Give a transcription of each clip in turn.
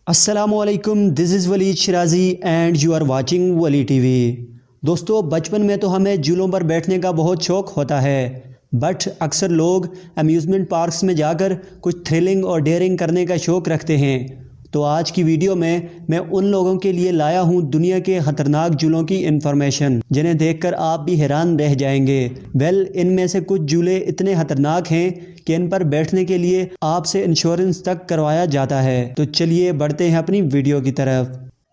السلام علیکم، دس از ولید شرازی and you are watching ولی ٹی وی۔ دوستو، بچپن میں تو ہمیں جھولوں پر بیٹھنے کا بہت شوق ہوتا ہے، بٹ اکثر لوگ امیوزمنٹ پارکس میں جا کر کچھ تھرلنگ اور ڈیئرنگ کرنے کا شوق رکھتے ہیں۔ تو آج کی ویڈیو میں ان لوگوں کے لیے لایا ہوں دنیا کے خطرناک جھولوں کی انفارمیشن، جنہیں دیکھ کر آپ بھی حیران رہ جائیں گے۔ ان میں سے کچھ جھولے اتنے خطرناک ہیں کہ ان پر بیٹھنے کے لیے آپ سے انشورنس تک کروایا جاتا ہے۔ تو چلیے بڑھتے ہیں اپنی ویڈیو کی طرف۔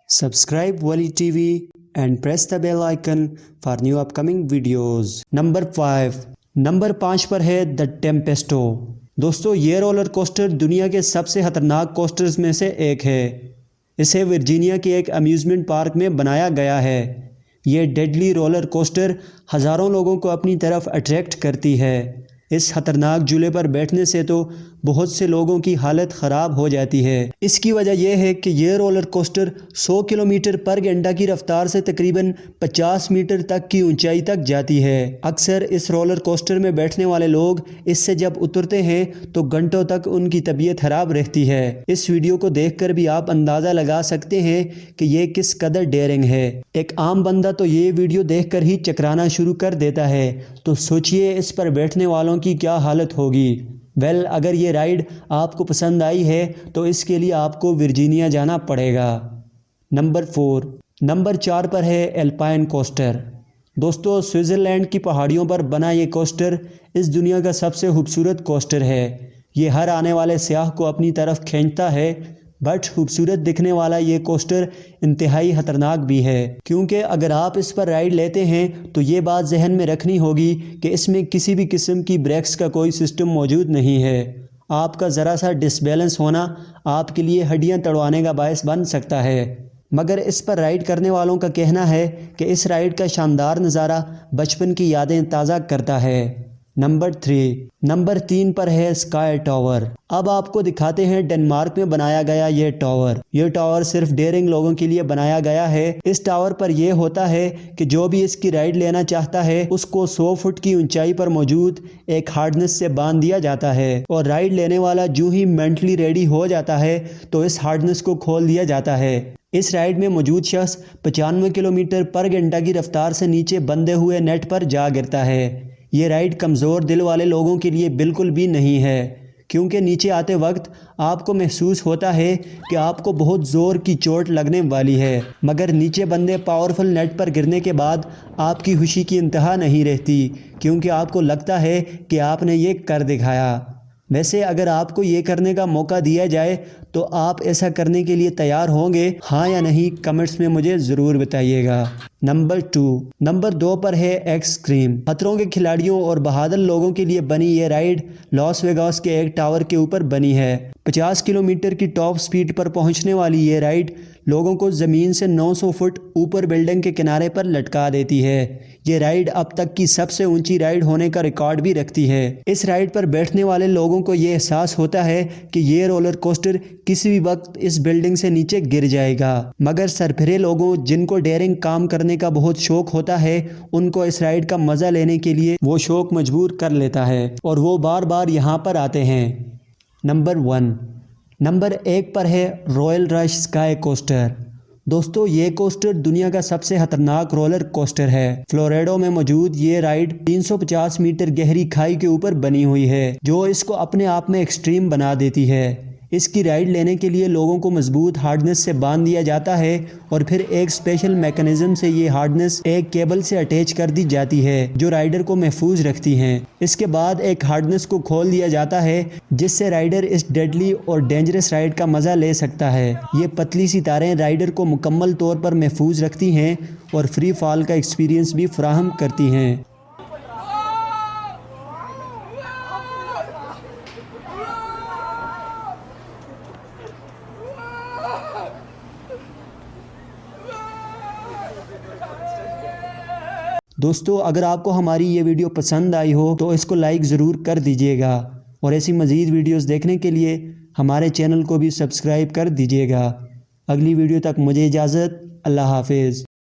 سبسکرائب ولی T V and press the bell icon for new upcoming videos. Number 5 پر ہے دا ٹیمپیسٹو۔ دوستو، یہ رولر کوسٹر دنیا کے سب سے خطرناک کوسٹرز میں سے ایک ہے۔ اسے ورجینیا کے ایک امیوزمنٹ پارک میں بنایا گیا ہے۔ یہ ڈیڈلی رولر کوسٹر ہزاروں لوگوں کو اپنی طرف اٹریکٹ کرتی ہے۔ اس خطرناک جھولے پر بیٹھنے سے تو بہت سے لوگوں کی حالت خراب ہو جاتی ہے۔ اس کی وجہ یہ ہے کہ یہ رولر کوسٹر 100 کلومیٹر پر گھنٹہ کی رفتار سے تقریباً 50 میٹر تک کی اونچائی تک جاتی ہے۔ اکثر اس رولر کوسٹر میں بیٹھنے والے لوگ اس سے جب اترتے ہیں تو گھنٹوں تک ان کی طبیعت خراب رہتی ہے۔ اس ویڈیو کو دیکھ کر بھی آپ اندازہ لگا سکتے ہیں کہ یہ کس قدر ڈیئرنگ ہے۔ ایک عام بندہ تو یہ ویڈیو دیکھ کر ہی چکرانا شروع کر دیتا ہے، تو سوچئے اس پر بیٹھنے والوں کی کیا حالت ہوگی۔ اگر یہ رائیڈ آپ کو پسند آئی ہے تو اس کے لیے آپ کو ورجینیا جانا پڑے گا۔ نمبر 4 پر ہے الپائن کوسٹر۔ دوستو، سوئٹزرلینڈ کی پہاڑیوں پر بنا یہ کوسٹر اس دنیا کا سب سے خوبصورت کوسٹر ہے۔ یہ ہر آنے والے سیاح کو اپنی طرف کھینچتا ہے، بٹ خوبصورت دکھنے والا یہ کوسٹر انتہائی خطرناک بھی ہے، کیونکہ اگر آپ اس پر رائیڈ لیتے ہیں تو یہ بات ذہن میں رکھنی ہوگی کہ اس میں کسی بھی قسم کی بریکس کا کوئی سسٹم موجود نہیں ہے۔ آپ کا ذرا سا ڈس بیلنس ہونا آپ کے لیے ہڈیاں توڑوانے کا باعث بن سکتا ہے۔ مگر اس پر رائیڈ کرنے والوں کا کہنا ہے کہ اس رائیڈ کا شاندار نظارہ بچپن کی یادیں تازہ کرتا ہے۔ نمبر 3 پر ہے اسکائی ٹاور۔ اب آپ کو دکھاتے ہیں ڈنمارک میں بنایا گیا یہ ٹاور۔ یہ ٹاور صرف ڈیئرنگ لوگوں کے لیے بنایا گیا ہے۔ اس ٹاور پر یہ ہوتا ہے کہ جو بھی اس کی رائیڈ لینا چاہتا ہے اس کو 100 فٹ کی اونچائی پر موجود ایک ہارڈنس سے باندھ دیا جاتا ہے، اور رائیڈ لینے والا جو ہی مینٹلی ریڈی ہو جاتا ہے تو اس ہارڈنس کو کھول دیا جاتا ہے۔ اس رائیڈ میں موجود شخص 95 کلومیٹر پر گھنٹہ کی رفتار سے نیچے بندھے ہوئے نیٹ پر جا گرتا ہے۔ یہ رائیڈ کمزور دل والے لوگوں کے لیے بالکل بھی نہیں ہے، کیونکہ نیچے آتے وقت آپ کو محسوس ہوتا ہے کہ آپ کو بہت زور کی چوٹ لگنے والی ہے، مگر نیچے بندھے پاورفل نیٹ پر گرنے کے بعد آپ کی خوشی کی انتہا نہیں رہتی، کیونکہ آپ کو لگتا ہے کہ آپ نے یہ کر دکھایا۔ اگر آپ کو یہ کرنے کا موقع دیا جائے تو آپ ایسا کرنے کے لیے تیار ہوں گے؟ ہاں یا نہیں، کمنٹس میں مجھے ضرور بتائیے گا۔ نمبر 2 پر ہے ایکسٹریم۔ خطروں کے کھلاڑیوں اور بہادر لوگوں کے لیے بنی یہ رائیڈ لاس ویگاس کے ایک ٹاور کے اوپر بنی ہے۔ 50 کلومیٹر کی ٹاپ سپیڈ پر پہنچنے والی یہ رائیڈ لوگوں کو زمین سے 900 فٹ اوپر بلڈنگ کے کنارے پر لٹکا دیتی ہے۔ یہ رائیڈ اب تک کی سب سے اونچی رائیڈ ہونے کا ریکارڈ بھی رکھتی ہے۔ اس رائیڈ پر بیٹھنے والے لوگوں کو یہ احساس ہوتا ہے کہ یہ رولر کوسٹر کسی بھی وقت اس بلڈنگ سے نیچے گر جائے گا، مگر سرپھرے لوگوں جن کو ڈیئرنگ کام کرنے کا بہت شوق ہوتا ہے، ان کو اس رائیڈ کا مزہ لینے کے لیے وہ شوق مجبور کر لیتا ہے اور وہ بار بار یہاں پر آتے ہیں۔ نمبر 1 پر ہے رائل رش اسکائی کوسٹر۔ دوستو، یہ کوسٹر دنیا کا سب سے خطرناک رولر کوسٹر ہے۔ فلوریڈا میں موجود یہ رائیڈ 350 میٹر گہری کھائی کے اوپر بنی ہوئی ہے، جو اس کو اپنے آپ میں ایکسٹریم بنا دیتی ہے۔ اس کی رائیڈ لینے کے لیے لوگوں کو مضبوط ہارڈنس سے باندھ دیا جاتا ہے، اور پھر ایک اسپیشل میکانزم سے یہ ہارڈنس ایک کیبل سے اٹیچ کر دی جاتی ہے جو رائیڈر کو محفوظ رکھتی ہیں۔ اس کے بعد ایک ہارڈنس کو کھول دیا جاتا ہے جس سے رائیڈر اس ڈیڈلی اور ڈینجرس رائیڈ کا مزہ لے سکتا ہے۔ یہ پتلی سی تاریں رائیڈر کو مکمل طور پر محفوظ رکھتی ہیں اور فری فال کا ایکسپیرینس بھی فراہم کرتی ہیں۔ دوستو، اگر آپ کو ہماری یہ ویڈیو پسند آئی ہو تو اس کو لائک ضرور کر دیجئے گا، اور ایسی مزید ویڈیوز دیکھنے کے لیے ہمارے چینل کو بھی سبسکرائب کر دیجئے گا۔ اگلی ویڈیو تک مجھے اجازت۔ اللہ حافظ۔